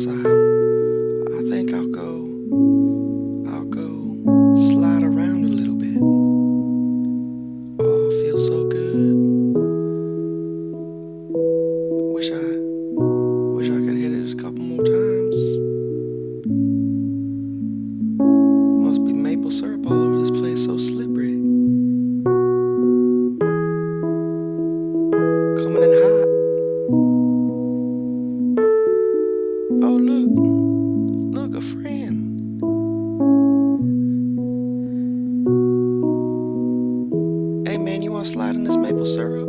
outside. I think I'll go slide around a little bit. Oh, it feels so good. Wish I could hit it just a couple more times. Must be maple syrup all over this place, so slippery. Coming in hot. Oh, look, a friend. Hey man, you wanna slide in this maple syrup?